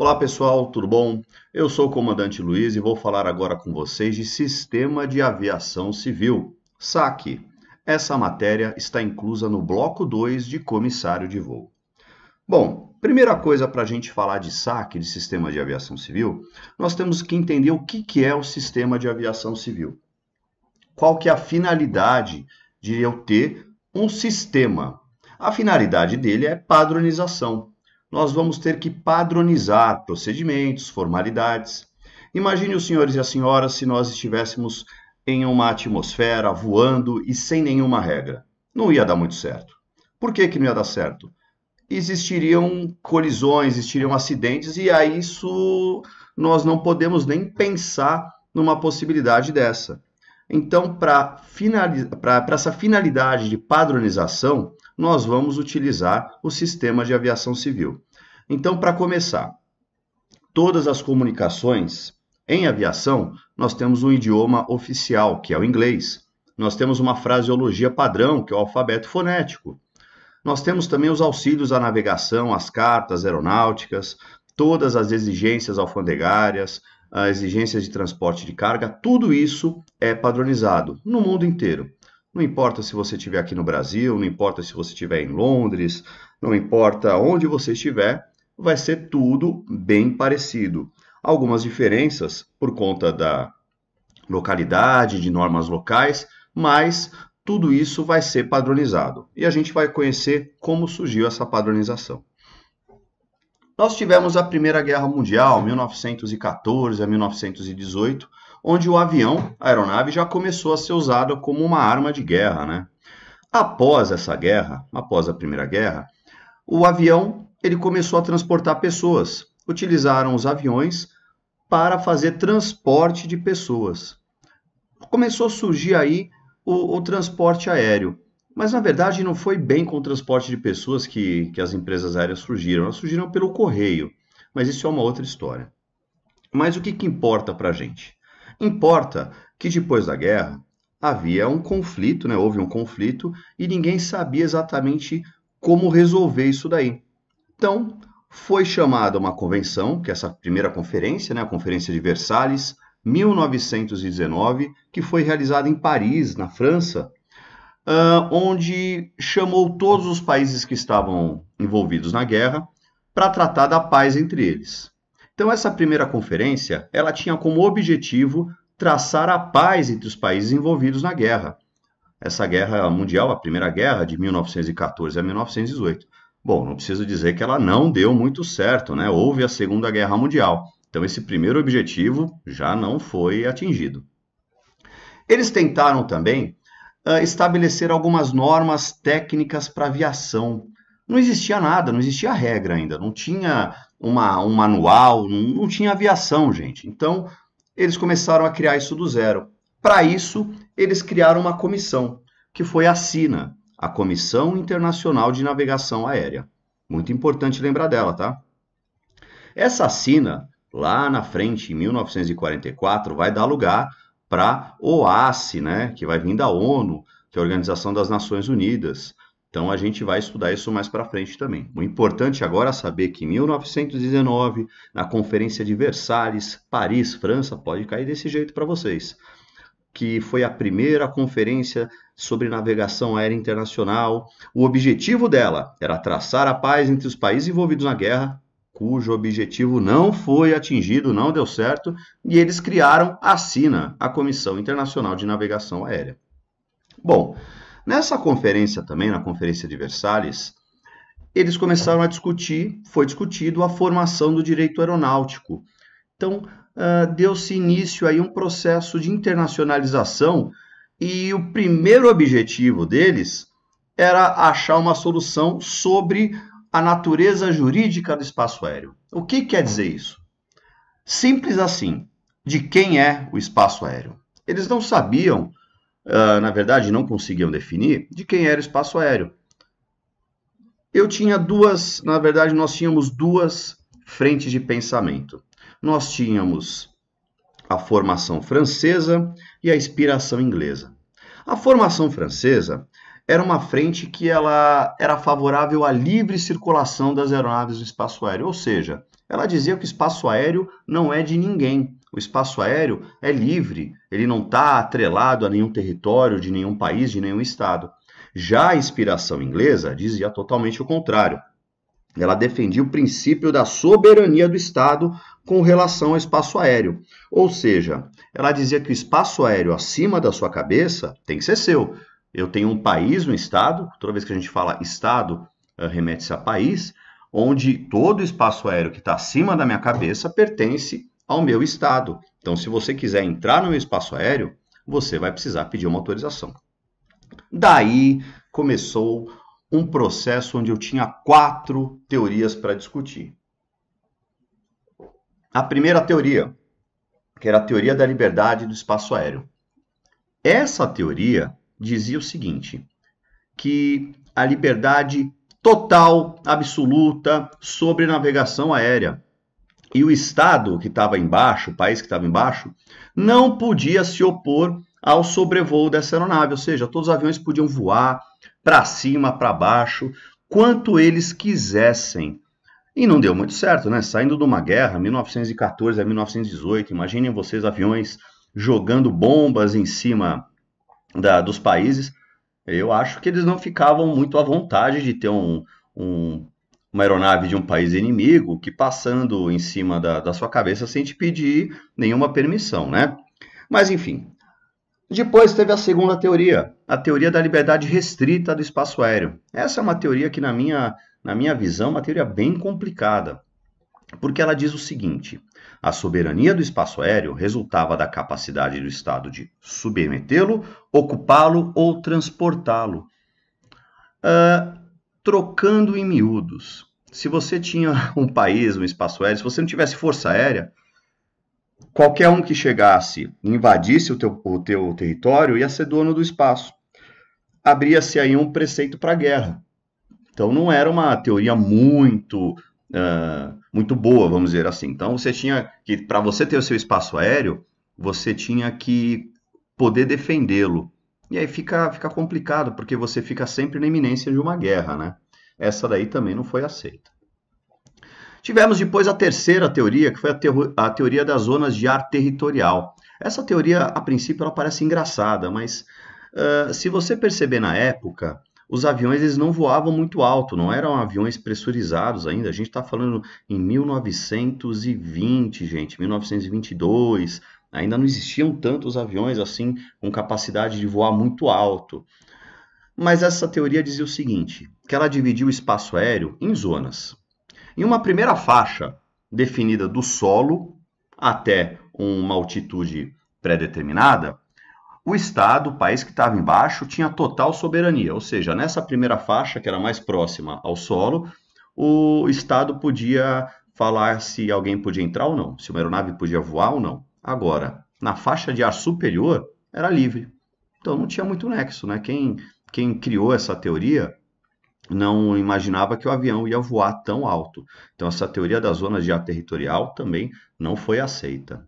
Olá pessoal, tudo bom? Eu sou o comandante Luiz e vou falar agora com vocês de Sistema de Aviação Civil, SAC. Essa matéria está inclusa no bloco 2 de Comissário de Voo. Bom, primeira coisa para a gente falar de SAC, de Sistema de Aviação Civil, nós temos que entender o que é o Sistema de Aviação Civil. Qual que é a finalidade de eu ter um sistema? A finalidade dele é padronização. Nós vamos ter que padronizar procedimentos, formalidades. Imagine os senhores e as senhoras se nós estivéssemos em uma atmosfera voando e sem nenhuma regra. Não ia dar muito certo. Por que não ia dar certo? Existiriam colisões, existiriam acidentes e a isso nós não podemos nem pensar numa possibilidade dessa. Então, para essa finalidade de padronização, nós vamos utilizar o sistema de aviação civil. Então, para começar, todas as comunicações em aviação, nós temos um idioma oficial, que é o inglês. Nós temos uma fraseologia padrão, que é o alfabeto fonético. Nós temos também os auxílios à navegação, as cartas aeronáuticas, todas as exigências alfandegárias, as exigências de transporte de carga, tudo isso é padronizado no mundo inteiro. Não importa se você estiver aqui no Brasil, não importa se você estiver em Londres, não importa onde você estiver, vai ser tudo bem parecido. Algumas diferenças por conta da localidade, de normas locais, mas tudo isso vai ser padronizado. E a gente vai conhecer como surgiu essa padronização. Nós tivemos a Primeira Guerra Mundial, 1914 a 1918, onde o avião, a aeronave, já começou a ser usada como uma arma de guerra, né? Após essa guerra, após a Primeira Guerra, o avião ele começou a transportar pessoas. Utilizaram os aviões para fazer transporte de pessoas. Começou a surgir aí o transporte aéreo. Mas, na verdade, não foi bem com o transporte de pessoas que as empresas aéreas surgiram. Elas surgiram pelo correio, mas isso é uma outra história. Mas o que importa para a gente? Importa que depois da guerra havia um conflito, né? Houve um conflito e ninguém sabia exatamente como resolver isso daí. Então, foi chamada uma convenção, que é essa primeira conferência, né? A Conferência de Versalhes, 1919, que foi realizada em Paris, na França, onde chamou todos os países que estavam envolvidos na guerra para tratar da paz entre eles. Então, essa primeira conferência, ela tinha como objetivo traçar a paz entre os países envolvidos na guerra. Essa guerra mundial, a Primeira Guerra, de 1914 a 1918. Bom, não preciso dizer que ela não deu muito certo, né? Houve a Segunda Guerra Mundial. Então, esse primeiro objetivo já não foi atingido. Eles tentaram também estabelecer algumas normas técnicas para aviação. Não existia nada, não existia regra ainda, não tinha um manual, não tinha aviação, gente. Então, eles começaram a criar isso do zero. Para isso, eles criaram uma comissão, que foi a CINA, a Comissão Internacional de Navegação Aérea. Muito importante lembrar dela, tá? Essa CINA, lá na frente, em 1944, vai dar lugar para a OASI, né, que vai vir da ONU, que é a Organização das Nações Unidas. Então, a gente vai estudar isso mais para frente também. O importante agora é saber que em 1919, na Conferência de Versalhes, Paris, França, pode cair desse jeito para vocês, que foi a primeira conferência sobre navegação aérea internacional. O objetivo dela era traçar a paz entre os países envolvidos na guerra, cujo objetivo não foi atingido, não deu certo, e eles criaram a CINA, a Comissão Internacional de Navegação Aérea. Bom, nessa conferência também, na Conferência de Versalhes, eles começaram a discutir, foi discutido a formação do direito aeronáutico. Então, deu-se início aí um processo de internacionalização e o primeiro objetivo deles era achar uma solução sobre a natureza jurídica do espaço aéreo. O que quer dizer isso? Simples assim, de quem é o espaço aéreo. Eles não sabiam, na verdade não conseguiam definir, de quem era o espaço aéreo. Nós tínhamos duas frentes de pensamento. Nós tínhamos a formação francesa e a inspiração inglesa. A formação francesa era uma frente que ela era favorável à livre circulação das aeronaves no espaço aéreo, ou seja, Ela dizia que o espaço aéreo não é de ninguém. O espaço aéreo é livre, ele não está atrelado a nenhum território de nenhum país, de nenhum estado. Já a inspiração inglesa dizia totalmente o contrário. Ela defendia o princípio da soberania do Estado com relação ao espaço aéreo. Ou seja, ela dizia que o espaço aéreo acima da sua cabeça tem que ser seu. Eu tenho um país no Estado, toda vez que a gente fala Estado, remete-se a país, onde todo o espaço aéreo que está acima da minha cabeça pertence ao meu Estado. Então, se você quiser entrar no meu espaço aéreo, você vai precisar pedir uma autorização. Daí começou um processo onde eu tinha 4 teorias para discutir. A primeira teoria, que era a teoria da liberdade do espaço aéreo. Essa teoria dizia o seguinte, que a liberdade total, absoluta, sobre navegação aérea. E o Estado que estava embaixo, o país que estava embaixo, não podia se opor ao sobrevoo dessa aeronave, ou seja, todos os aviões podiam voar para cima, para baixo, quanto eles quisessem. E não deu muito certo, né? Saindo de uma guerra, 1914 a 1918, imaginem vocês aviões jogando bombas em cima dos países. Eu acho que eles não ficavam muito à vontade de ter uma aeronave de um país inimigo que passando em cima da sua cabeça sem te pedir nenhuma permissão, né? Mas enfim. Depois teve a segunda teoria, a teoria da liberdade restrita do espaço aéreo. Essa é uma teoria que, na minha visão, é uma teoria bem complicada, porque ela diz o seguinte, a soberania do espaço aéreo resultava da capacidade do Estado de submetê-lo, ocupá-lo ou transportá-lo. Trocando em miúdos, se você tinha um país, um espaço aéreo, se você não tivesse força aérea, qualquer um que chegasse e invadisse o teu território ia ser dono do espaço. Abria-se aí um preceito para a guerra. Então não era uma teoria muito boa, vamos dizer assim. Então você tinha que, para você ter o seu espaço aéreo, você tinha que poder defendê-lo. E aí fica complicado, porque você fica sempre na iminência de uma guerra, né? Essa daí também não foi aceita. Tivemos depois a terceira teoria, que foi a teoria das zonas de ar territorial. Essa teoria, a princípio, ela parece engraçada, mas se você perceber na época, os aviões eles não voavam muito alto, não eram aviões pressurizados ainda. A gente está falando em 1920, gente, 1922. Ainda não existiam tantos aviões assim com capacidade de voar muito alto. Mas essa teoria dizia o seguinte, que ela dividia o espaço aéreo em zonas. Em uma primeira faixa, definida do solo até uma altitude pré-determinada, o Estado, o país que estava embaixo, tinha total soberania. Ou seja, nessa primeira faixa, que era mais próxima ao solo, o Estado podia falar se alguém podia entrar ou não, se uma aeronave podia voar ou não. Agora, na faixa de ar superior, era livre. Então não tinha muito nexo, né? Quem criou essa teoria não imaginava que o avião ia voar tão alto. Então, essa teoria das zonas de ar territorial também não foi aceita.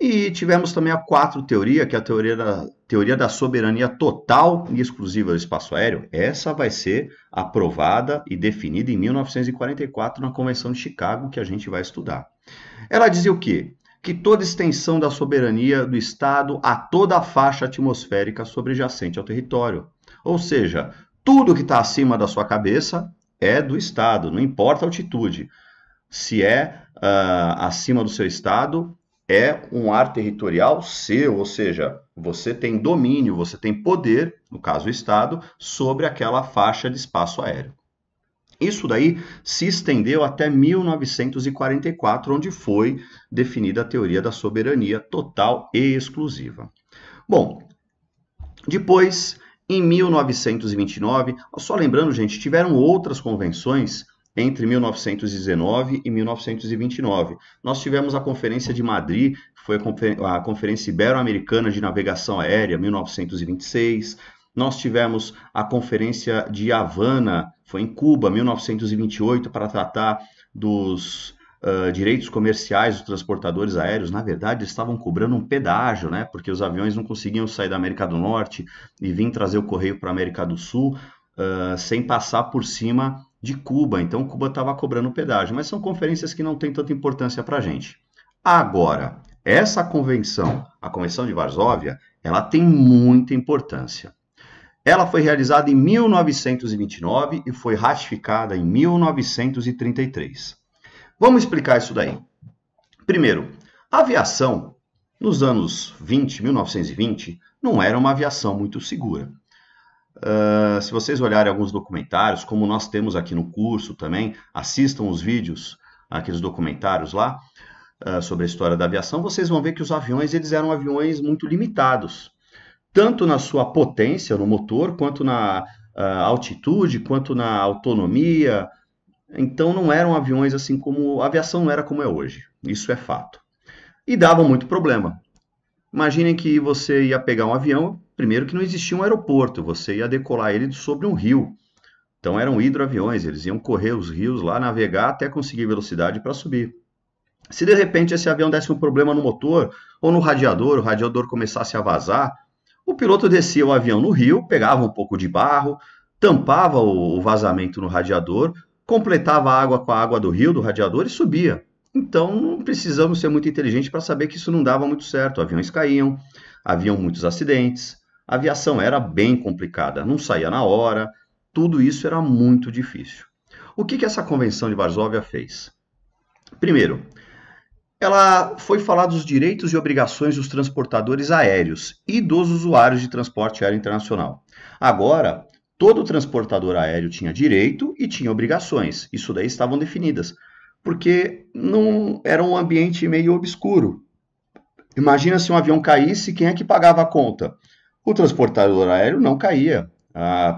E tivemos também a quarta teoria, que é a teoria da soberania total e exclusiva do espaço aéreo. Essa vai ser aprovada e definida em 1944 na Convenção de Chicago, que a gente vai estudar. Ela dizia o quê? Que toda extensão da soberania do Estado a toda a faixa atmosférica sobrejacente ao território. Ou seja, tudo que está acima da sua cabeça é do Estado, não importa a altitude. Se é acima do seu Estado, é um ar territorial seu, ou seja, você tem domínio, você tem poder, no caso o Estado, sobre aquela faixa de espaço aéreo. Isso daí se estendeu até 1944, onde foi definida a teoria da soberania total e exclusiva. Bom, depois, em 1929, só lembrando, gente, tiveram outras convenções entre 1919 e 1929. Nós tivemos a Conferência de Madrid, que foi a Conferência Ibero-Americana de Navegação Aérea, 1926. Nós tivemos a Conferência de Havana, foi em Cuba, 1928, para tratar dos direitos comerciais dos transportadores aéreos. Na verdade, eles estavam cobrando um pedágio, né? Porque os aviões não conseguiam sair da América do Norte e vir trazer o correio para a América do Sul sem passar por cima de Cuba, então Cuba estava cobrando pedágio, mas são conferências que não têm tanta importância para a gente. Agora, essa convenção, a Convenção de Varsóvia, ela tem muita importância. Ela foi realizada em 1929 e foi ratificada em 1933. Vamos explicar isso daí. Primeiro, a aviação, nos anos 20, 1920, não era uma aviação muito segura. Se vocês olharem alguns documentários, como nós temos aqui no curso também, assistam os vídeos, aqueles documentários lá, sobre a história da aviação, vocês vão ver que os aviões eles eram aviões muito limitados, tanto na sua potência no motor, quanto na altitude, quanto na autonomia. Então não eram aviões assim como... A aviação não era como é hoje, isso é fato. E davam muito problema. Imaginem que você ia pegar um avião, primeiro que não existia um aeroporto, você ia decolar ele sobre um rio. Então eram hidroaviões, eles iam correr os rios lá, navegar até conseguir velocidade para subir. Se de repente esse avião desse um problema no motor ou no radiador, o radiador começasse a vazar, o piloto descia o avião no rio, pegava um pouco de barro, tampava o vazamento no radiador, completava a água com a água do rio, do radiador e subia. Então não precisamos ser muito inteligentes para saber que isso não dava muito certo. Aviões caíam, haviam muitos acidentes, a aviação era bem complicada, não saía na hora, tudo isso era muito difícil. O que essa Convenção de Varsóvia fez? Primeiro, ela foi falar dos direitos e obrigações dos transportadores aéreos e dos usuários de transporte aéreo internacional. Agora, todo transportador aéreo tinha direito e tinha obrigações. Isso daí estavam definidas, porque não era um ambiente meio obscuro. Imagina se um avião caísse, quem é que pagava a conta? O transportador aéreo não caía.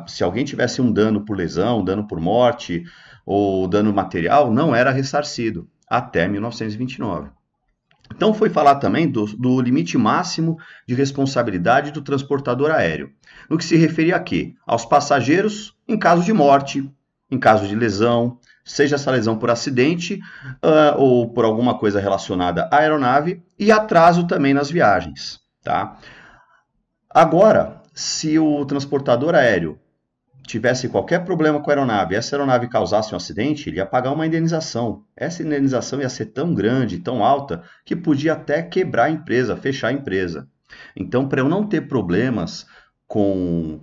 Se alguém tivesse um dano por lesão, dano por morte ou dano material, não era ressarcido até 1929. Então foi falar também do limite máximo de responsabilidade do transportador aéreo, no que se referia a quê? Aos passageiros em caso de morte, em caso de lesão, seja essa lesão por acidente ou por alguma coisa relacionada à aeronave, e atraso também nas viagens. Tá? Agora, se o transportador aéreo tivesse qualquer problema com a aeronave, essa aeronave causasse um acidente, ele ia pagar uma indenização. Essa indenização ia ser tão grande, tão alta, que podia até quebrar a empresa, fechar a empresa. Então, para eu não ter problemas com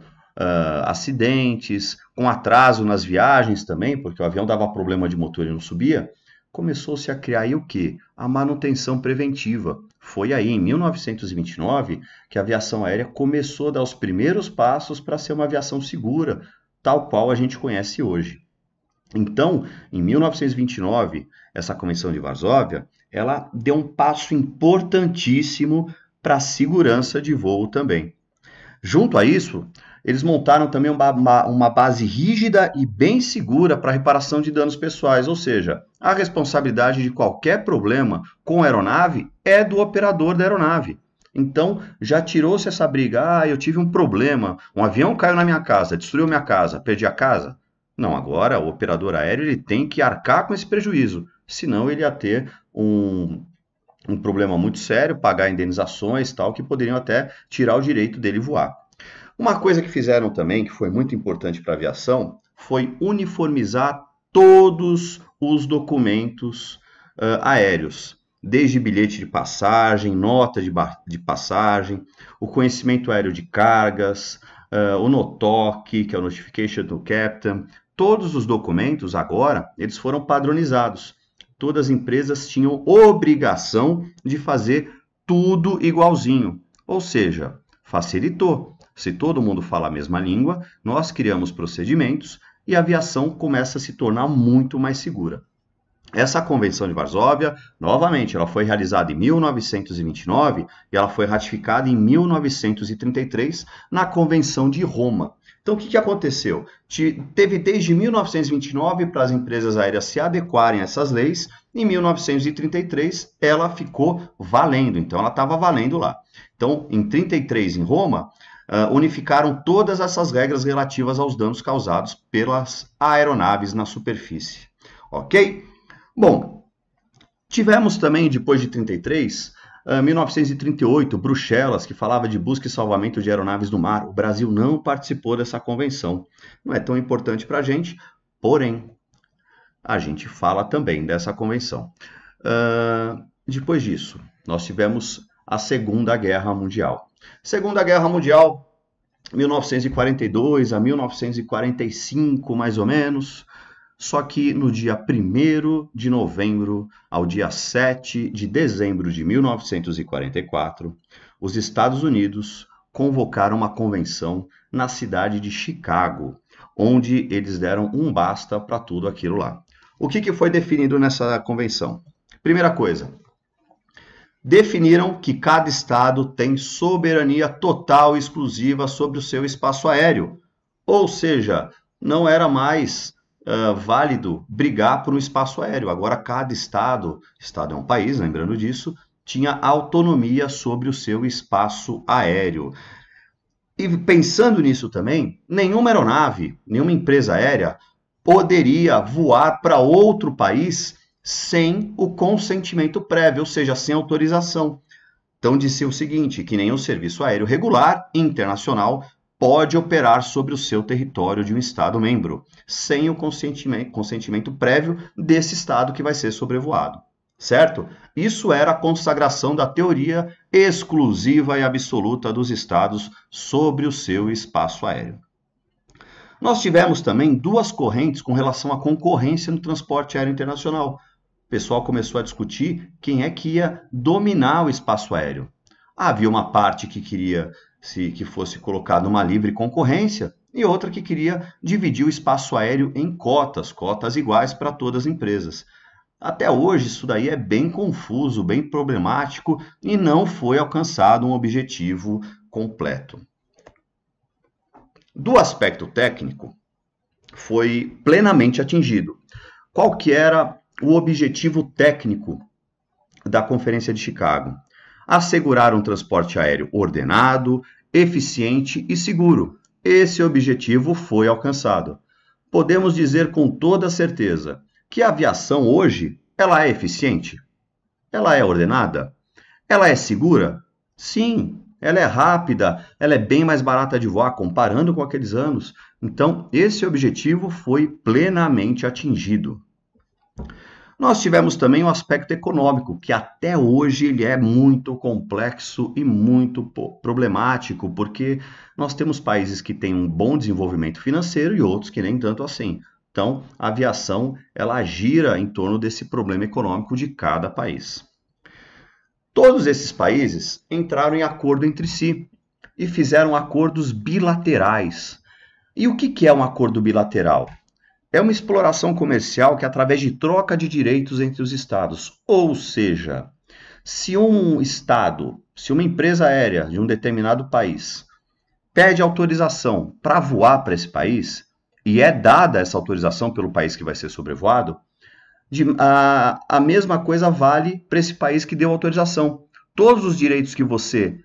acidentes, com atraso nas viagens também, porque o avião dava problema de motor e não subia, começou-se a criar aí o quê? A manutenção preventiva. Foi aí, em 1929, que a aviação aérea começou a dar os primeiros passos para ser uma aviação segura, tal qual a gente conhece hoje. Então, em 1929, essa Convenção de Varsóvia, ela deu um passo importantíssimo para a segurança de voo também. Junto a isso, eles montaram também uma base rígida e bem segura para a reparação de danos pessoais, ou seja, a responsabilidade de qualquer problema com a aeronave é do operador da aeronave. Então, já tirou-se essa briga, eu tive um problema, um avião caiu na minha casa, destruiu minha casa, perdi a casa. Não, agora o operador aéreo ele tem que arcar com esse prejuízo, senão ele ia ter um problema muito sério, pagar indenizações tal, que poderiam até tirar o direito dele voar. Uma coisa que fizeram também, que foi muito importante para a aviação, foi uniformizar todos os documentos aéreos, desde bilhete de passagem, nota de passagem, o conhecimento aéreo de cargas, o NOTOC, que é o Notification to Captain, todos os documentos agora, eles foram padronizados. Todas as empresas tinham obrigação de fazer tudo igualzinho, ou seja, facilitou. Se todo mundo fala a mesma língua, nós criamos procedimentos e a aviação começa a se tornar muito mais segura. Essa Convenção de Varsóvia, novamente, ela foi realizada em 1929 e ela foi ratificada em 1933 na Convenção de Roma. Então, o que aconteceu? Teve desde 1929 para as empresas aéreas se adequarem a essas leis, em 1933 ela ficou valendo, então ela estava valendo lá. Então, em 33 em Roma, unificaram todas essas regras relativas aos danos causados pelas aeronaves na superfície. Ok? Bom, tivemos também, depois de 33, 1938, Bruxelas, que falava de busca e salvamento de aeronaves no mar. O Brasil não participou dessa convenção. Não é tão importante para a gente, Porém, a gente fala também dessa convenção. Depois disso, nós tivemos a Segunda Guerra Mundial. Segunda Guerra Mundial, 1942 a 1945, mais ou menos. Só que no dia 1º de novembro ao dia 7 de dezembro de 1944, os Estados Unidos convocaram uma convenção na cidade de Chicago, onde eles deram um basta para tudo aquilo lá. O que foi definido nessa convenção? Primeira coisa, definiram que cada estado tem soberania total e exclusiva sobre o seu espaço aéreo. Ou seja, não era mais válido brigar por um espaço aéreo. Agora cada estado é um país, lembrando disso, tinha autonomia sobre o seu espaço aéreo. E pensando nisso também, nenhuma aeronave, nenhuma empresa aérea poderia voar para outro país sem o consentimento prévio, ou seja, sem autorização. Então disse o seguinte, que nenhum serviço aéreo regular internacional pode operar sobre o seu território de um Estado membro, sem o consentimento prévio desse Estado que vai ser sobrevoado, certo? Isso era a consagração da teoria exclusiva e absoluta dos Estados sobre o seu espaço aéreo. Nós tivemos também duas correntes com relação à concorrência no transporte aéreo internacional. O pessoal começou a discutir quem é que ia dominar o espaço aéreo. Havia uma parte que queria que fosse colocado uma livre concorrência e outra que queria dividir o espaço aéreo em cotas iguais para todas as empresas. Até hoje isso daí é bem confuso, bem problemático e não foi alcançado um objetivo completo. Do aspecto técnico, foi plenamente atingido. Qual que era o objetivo técnico da Conferência de Chicago? Assegurar um transporte aéreo ordenado, eficiente e seguro. Esse objetivo foi alcançado. Podemos dizer com toda certeza que a aviação hoje, ela é eficiente? Ela é ordenada? Ela é segura? Sim, ela é rápida, ela é bem mais barata de voar comparando com aqueles anos. Então, esse objetivo foi plenamente atingido. Nós tivemos também o aspecto econômico, que até hoje ele é muito complexo e muito problemático, porque nós temos países que têm um bom desenvolvimento financeiro e outros que nem tanto assim. Então, a aviação ela gira em torno desse problema econômico de cada país. Todos esses países entraram em acordo entre si e fizeram acordos bilaterais. E o que é um acordo bilateral? É uma exploração comercial que é através de troca de direitos entre os estados. Ou seja, se um estado, se uma empresa aérea de um determinado país pede autorização para voar para esse país, e é dada essa autorização pelo país que vai ser sobrevoado, a mesma coisa vale para esse país que deu autorização. Todos os direitos que você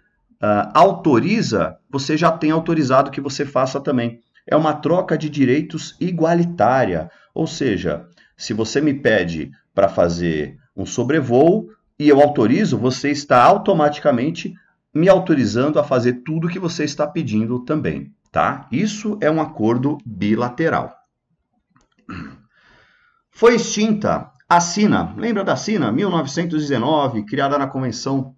autoriza, você já tem autorizado que você faça também. É uma troca de direitos igualitária, ou seja, se você me pede para fazer um sobrevoo e eu autorizo, você está automaticamente me autorizando a fazer tudo que você está pedindo também, tá? Isso é um acordo bilateral. Foi extinta a SINA, lembra da SINA? 1919, criada na convenção,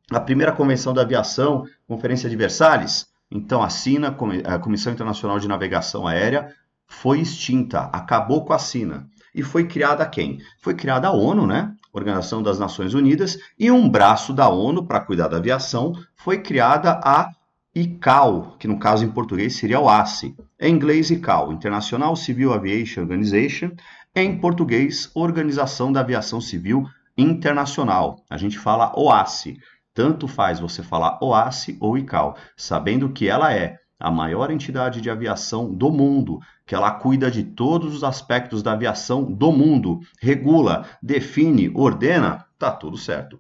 a primeira convenção da aviação, Conferência de Versalhes. Então, a SINA, a Comissão Internacional de Navegação Aérea, foi extinta, acabou com a SINA. E foi criada quem? Foi criada a ONU, né? Organização das Nações Unidas, e um braço da ONU para cuidar da aviação foi criada a ICAO, que no caso em português seria o ACE. Em inglês, ICAO, International Civil Aviation Organization, em português, Organização da Aviação Civil Internacional. A gente fala OACE. Tanto faz você falar OACE ou ICAO, sabendo que ela é a maior entidade de aviação do mundo, que ela cuida de todos os aspectos da aviação do mundo, regula, define, ordena, tá tudo certo.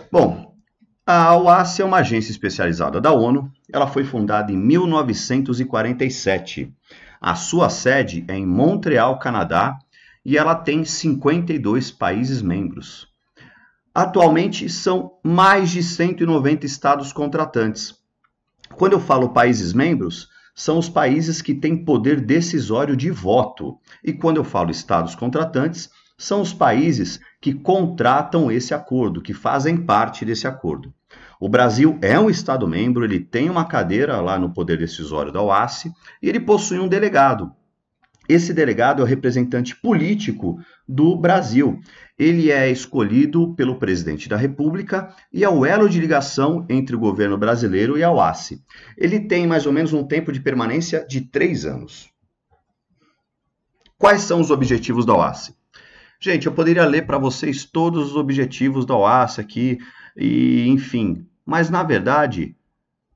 Bom, a OACE é uma agência especializada da ONU, ela foi fundada em 1947. A sua sede é em Montreal, Canadá, e ela tem 52 países membros. Atualmente, são mais de 190 estados contratantes. Quando eu falo países membros, são os países que têm poder decisório de voto. E quando eu falo estados contratantes, são os países que contratam esse acordo, que fazem parte desse acordo. O Brasil é um Estado-membro, ele tem uma cadeira lá no poder decisório da OASSE e ele possui um delegado. Esse delegado é o representante político do Brasil. Ele é escolhido pelo presidente da República e é o elo de ligação entre o governo brasileiro e a OASSE. Ele tem mais ou menos um tempo de permanência de 3 anos. Quais são os objetivos da OASSE? Gente, eu poderia ler para vocês todos os objetivos da OASSE aqui, e, enfim, mas na verdade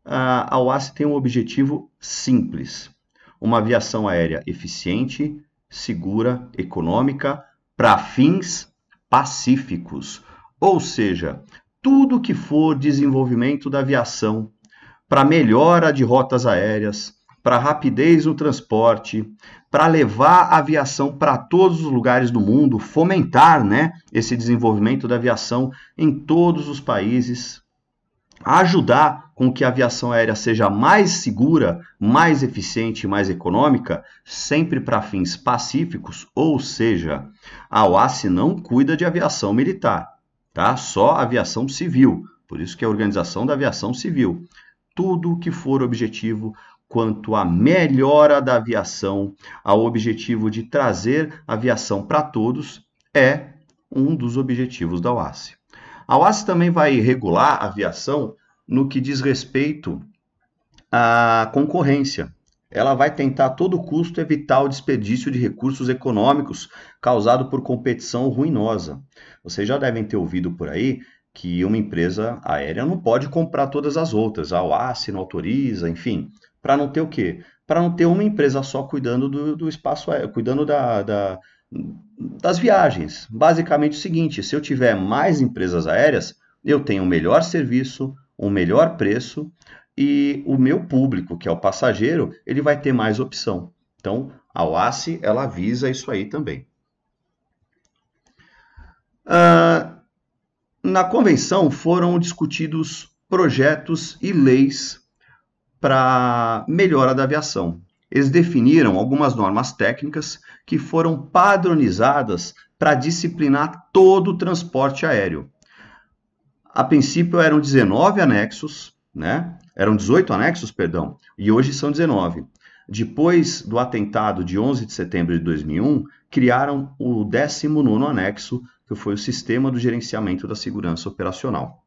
a OASSE tem um objetivo simples: uma aviação aérea eficiente, segura, econômica, para fins pacíficos. Ou seja, tudo que for desenvolvimento da aviação, para melhora de rotas aéreas, para rapidez no transporte, para levar a aviação para todos os lugares do mundo, fomentar, né, esse desenvolvimento da aviação em todos os países, ajudar com que a aviação aérea seja mais segura, mais eficiente e mais econômica, sempre para fins pacíficos, ou seja, a OASSE não cuida de aviação militar, tá? Só aviação civil, por isso que é a Organização da Aviação Civil. Tudo que for objetivo quanto à melhora da aviação, ao objetivo de trazer aviação para todos, é um dos objetivos da OASSE. A OASSE também vai regular a aviação no que diz respeito à concorrência. Ela vai tentar a todo custo evitar o desperdício de recursos econômicos causado por competição ruinosa. Vocês já devem ter ouvido por aí que uma empresa aérea não pode comprar todas as outras. A OASSE não autoriza, enfim, para não ter o quê? Para não ter uma empresa só cuidando do espaço aéreo, cuidando das viagens. Basicamente o seguinte: se eu tiver mais empresas aéreas, eu tenho um melhor serviço, um melhor preço e o meu público, que é o passageiro, ele vai ter mais opção. Então, a OASSE, ela visa isso aí também. Na convenção foram discutidos projetos e leis para melhora da aviação. Eles definiram algumas normas técnicas que foram padronizadas para disciplinar todo o transporte aéreo. A princípio eram 19 anexos, né? Eram 18 anexos, perdão, e hoje são 19. Depois do atentado de 11 de setembro de 2001, criaram o 19º anexo, que foi o Sistema do Gerenciamento da Segurança Operacional.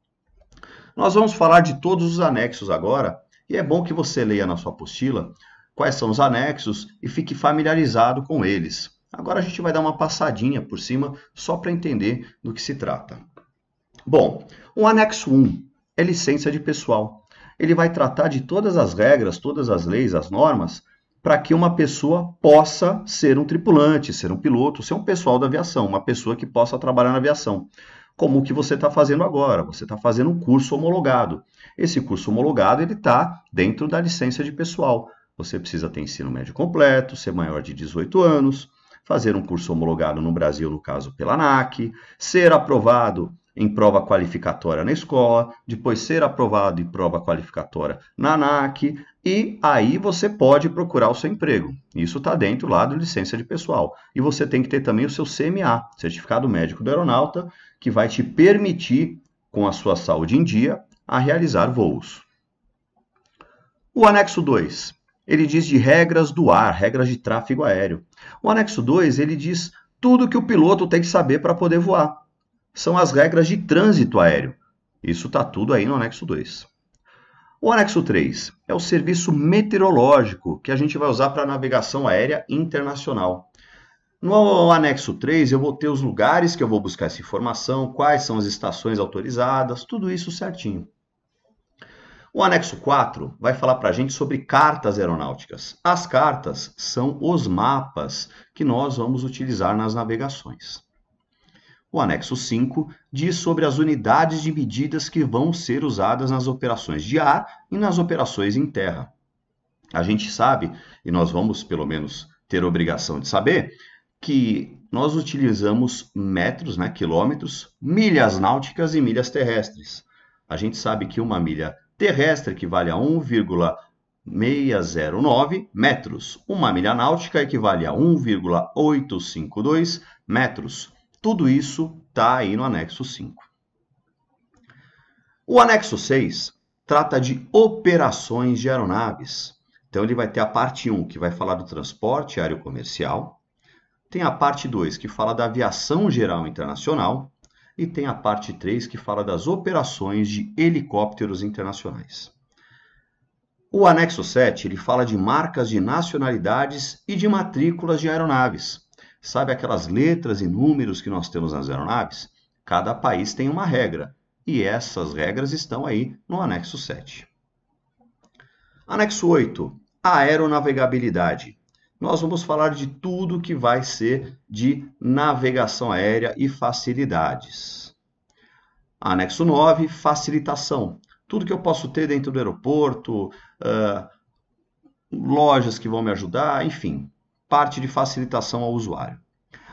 Nós vamos falar de todos os anexos agora, e é bom que você leia na sua apostila quais são os anexos e fique familiarizado com eles. Agora a gente vai dar uma passadinha por cima só para entender do que se trata. Bom, o anexo 1 é licença de pessoal. Ele vai tratar de todas as regras, todas as leis, as normas, para que uma pessoa possa ser um tripulante, ser um piloto, ser um pessoal da aviação, uma pessoa que possa trabalhar na aviação. Como o que você está fazendo agora, você está fazendo um curso homologado. Esse curso homologado está dentro da licença de pessoal. Você precisa ter ensino médio completo, ser maior de 18 anos, fazer um curso homologado no Brasil, no caso pela ANAC, ser aprovado em prova qualificatória na escola, depois ser aprovado em prova qualificatória na ANAC, e aí você pode procurar o seu emprego. Isso está dentro lá do licença de pessoal. E você tem que ter também o seu CMA, Certificado Médico do Aeronauta, que vai te permitir, com a sua saúde em dia, a realizar voos. O anexo 2, ele diz de regras do ar, regras de tráfego aéreo. O anexo 2, ele diz tudo que o piloto tem que saber para poder voar. São as regras de trânsito aéreo. Isso está tudo aí no anexo 2. O anexo 3 é o serviço meteorológico, que a gente vai usar para navegação aérea internacional. No anexo 3 eu vou ter os lugares que eu vou buscar essa informação, quais são as estações autorizadas, tudo isso certinho. O anexo 4 vai falar para a gente sobre cartas aeronáuticas. As cartas são os mapas que nós vamos utilizar nas navegações. O anexo 5 diz sobre as unidades de medidas que vão ser usadas nas operações de ar e nas operações em terra. A gente sabe, e nós vamos pelo menos ter a obrigação de saber, que nós utilizamos metros, né, quilômetros, milhas náuticas e milhas terrestres. A gente sabe que uma milha terrestre equivale a 609 metros. Uma milha náutica equivale a 1,852 metros. Tudo isso está aí no anexo 5. O anexo 6 trata de operações de aeronaves. Então, ele vai ter a parte 1, que vai falar do transporte aéreo comercial. Tem a parte 2, que fala da aviação geral internacional. E tem a parte 3, que fala das operações de helicópteros internacionais. O anexo 7, ele fala de marcas de nacionalidades e de matrículas de aeronaves. Sabe aquelas letras e números que nós temos nas aeronaves? Cada país tem uma regra, e essas regras estão aí no anexo 7. Anexo 8, aeronavegabilidade. Nós vamos falar de tudo que vai ser de navegação aérea e facilidades. Anexo 9, facilitação. Tudo que eu posso ter dentro do aeroporto, lojas que vão me ajudar, enfim, parte de facilitação ao usuário.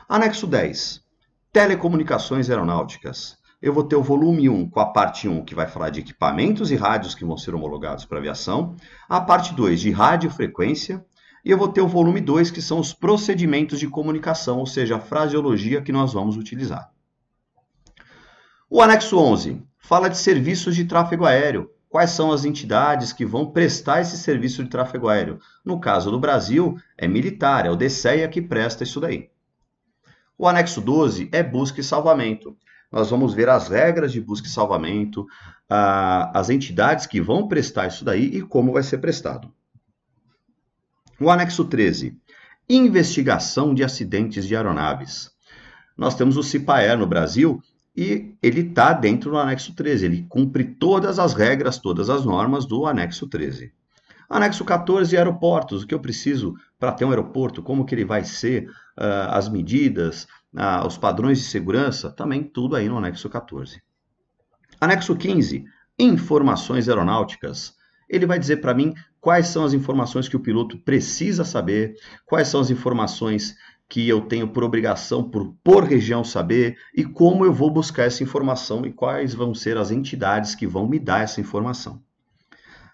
Anexo 10, telecomunicações aeronáuticas. Eu vou ter o volume 1 com a parte 1, que vai falar de equipamentos e rádios que vão ser homologados para aviação. A parte 2, de radiofrequência. E eu vou ter o volume 2, que são os procedimentos de comunicação, ou seja, a fraseologia que nós vamos utilizar. O anexo 11 fala de serviços de tráfego aéreo. Quais são as entidades que vão prestar esse serviço de tráfego aéreo? No caso do Brasil, é militar, é o DCEA que presta isso daí. O anexo 12 é busca e salvamento. Nós vamos ver as regras de busca e salvamento, as entidades que vão prestar isso daí e como vai ser prestado. O anexo 13, investigação de acidentes de aeronaves. Nós temos o CIPAER no Brasil e ele está dentro do anexo 13. Ele cumpre todas as regras, todas as normas do anexo 13. Anexo 14, aeroportos. O que eu preciso para ter um aeroporto, como que ele vai ser, as medidas, os padrões de segurança, também tudo aí no anexo 14. Anexo 15, informações aeronáuticas. Ele vai dizer para mim quais são as informações que o piloto precisa saber, quais são as informações que eu tenho por obrigação, por região, saber, e como eu vou buscar essa informação e quais vão ser as entidades que vão me dar essa informação.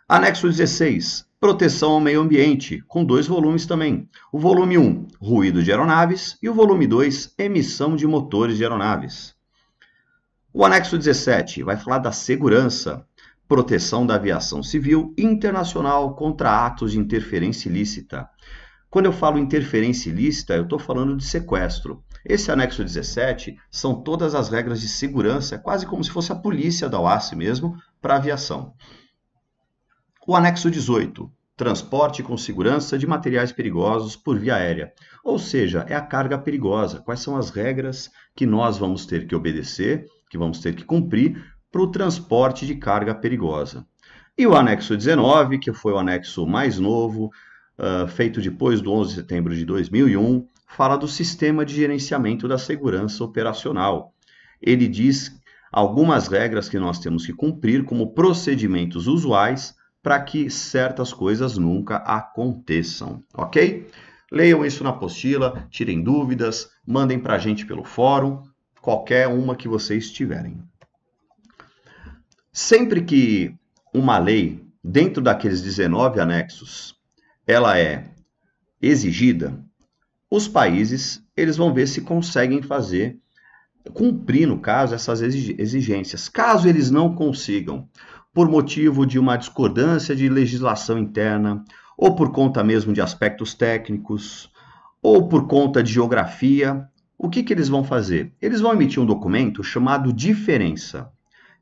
Anexo 16, proteção ao meio ambiente, com 2 volumes também. O volume 1, ruído de aeronaves, e o volume 2, emissão de motores de aeronaves. O anexo 17 vai falar da segurança, proteção da aviação civil internacional contra atos de interferência ilícita. Quando eu falo interferência ilícita, eu estou falando de sequestro. Esse anexo 17 são todas as regras de segurança, é quase como se fosse a polícia da OASI mesmo, para a aviação. O anexo 18, transporte com segurança de materiais perigosos por via aérea. Ou seja, é a carga perigosa. Quais são as regras que nós vamos ter que obedecer, que vamos ter que cumprir para o transporte de carga perigosa. E o anexo 19, que foi o anexo mais novo, feito depois do 11 de setembro de 2001, fala do sistema de gerenciamento da segurança operacional. Ele diz algumas regras que nós temos que cumprir como procedimentos usuais para que certas coisas nunca aconteçam, ok? Leiam isso na apostila, tirem dúvidas, mandem para a gente pelo fórum, qualquer uma que vocês tiverem. Sempre que uma lei, dentro daqueles 19 anexos, ela é exigida, os países eles vão ver se conseguem cumprir, no caso, essas exigências. Caso eles não consigam, por motivo de uma discordância de legislação interna, ou por conta mesmo de aspectos técnicos, ou por conta de geografia, o que eles vão fazer? Eles vão emitir um documento chamado diferença.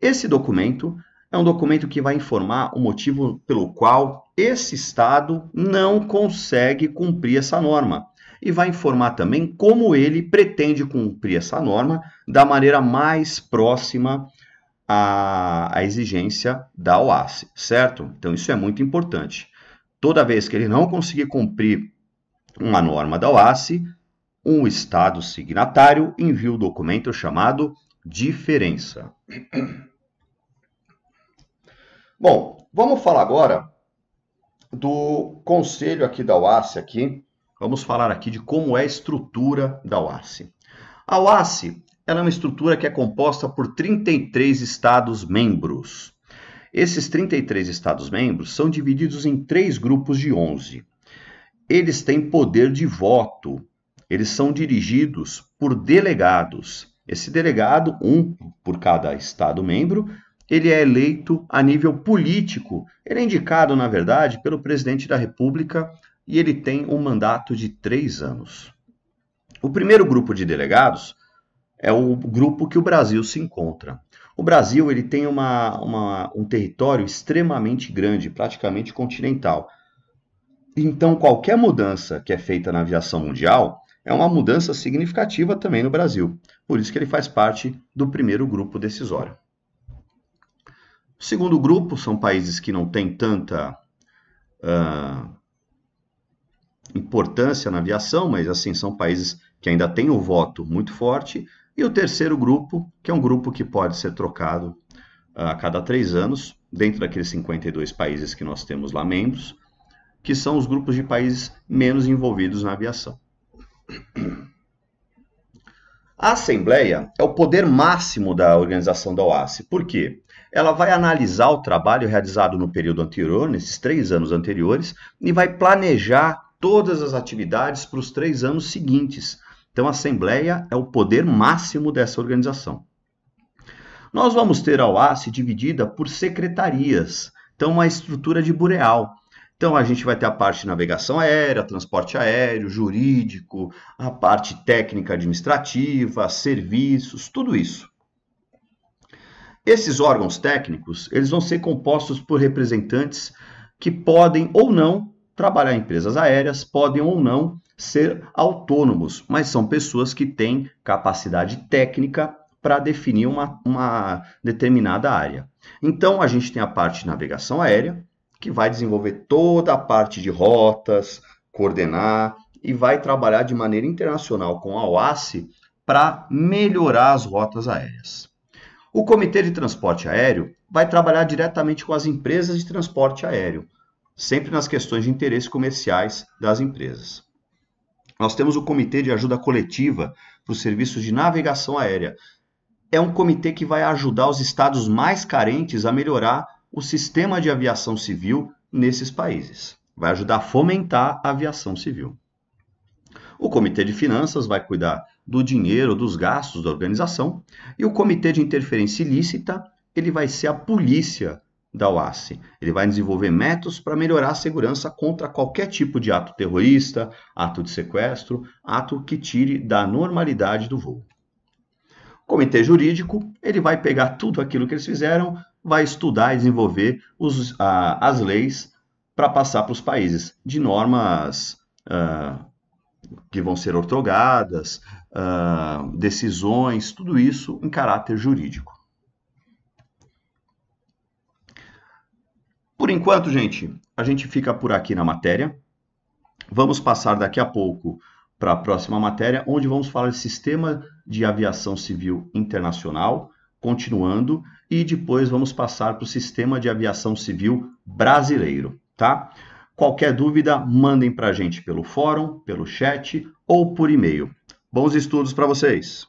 Esse documento é um documento que vai informar o motivo pelo qual esse Estado não consegue cumprir essa norma. E vai informar também como ele pretende cumprir essa norma da maneira mais próxima à exigência da OASI, certo? Então isso é muito importante. Toda vez que ele não conseguir cumprir uma norma da OASI, um Estado signatário envia o documento chamado diferença. Bom, vamos falar agora do conselho aqui da OASI aqui. Vamos falar aqui de como é a estrutura da OASI. A OASI ela é uma estrutura que é composta por 33 Estados membros. Esses 33 Estados-membros são divididos em 3 grupos de 11. Eles têm poder de voto, eles são dirigidos por delegados. Esse delegado, um por cada Estado-membro, ele é eleito a nível político. Ele é indicado, na verdade, pelo presidente da República e ele tem um mandato de 3 anos. O primeiro grupo de delegados é o grupo que o Brasil se encontra. O Brasil ele tem um território extremamente grande, praticamente continental. Então, qualquer mudança que é feita na aviação mundial é uma mudança significativa também no Brasil. Por isso que ele faz parte do primeiro grupo decisório. O segundo grupo são países que não têm tanta importância na aviação, mas assim são países que ainda têm o voto muito forte. E o terceiro grupo, que é um grupo que pode ser trocado a cada 3 anos, dentro daqueles 52 países que nós temos lá membros, que são os grupos de países menos envolvidos na aviação. A Assembleia é o poder máximo da organização da OASI. Por quê? Ela vai analisar o trabalho realizado no período anterior, nesses 3 anos anteriores, e vai planejar todas as atividades para os 3 anos seguintes. Então, a Assembleia é o poder máximo dessa organização. Nós vamos ter a OASI dividida por secretarias, então uma estrutura de bureau. Então, a gente vai ter a parte de navegação aérea, transporte aéreo, jurídico, a parte técnica administrativa, serviços, tudo isso. Esses órgãos técnicos, eles vão ser compostos por representantes que podem ou não trabalhar em empresas aéreas, podem ou não ser autônomos, mas são pessoas que têm capacidade técnica para definir uma determinada área. Então, a gente tem a parte de navegação aérea, que vai desenvolver toda a parte de rotas, coordenar e vai trabalhar de maneira internacional com a OASI para melhorar as rotas aéreas. O Comitê de Transporte Aéreo vai trabalhar diretamente com as empresas de transporte aéreo, sempre nas questões de interesse comerciais das empresas. Nós temos o Comitê de Ajuda Coletiva para os serviços de navegação aérea. É um comitê que vai ajudar os estados mais carentes a melhorar o sistema de aviação civil nesses países. Vai ajudar a fomentar a aviação civil. O Comitê de Finanças vai cuidar do dinheiro, dos gastos da organização. E o Comitê de Interferência Ilícita, ele vai ser a polícia da OASI. Ele vai desenvolver métodos para melhorar a segurança contra qualquer tipo de ato terrorista, ato de sequestro, ato que tire da normalidade do voo. O Comitê Jurídico, ele vai pegar tudo aquilo que eles fizeram, vai estudar e desenvolver as leis para passar para os países, de normas que vão ser outorgadas, decisões, tudo isso em caráter jurídico. Por enquanto, gente, a gente fica por aqui na matéria. Vamos passar daqui a pouco para a próxima matéria, onde vamos falar de sistema de aviação civil internacional, continuando, e depois vamos passar para o sistema de aviação civil brasileiro, tá? Qualquer dúvida, mandem para a gente pelo fórum, pelo chat ou por e-mail. Bons estudos para vocês!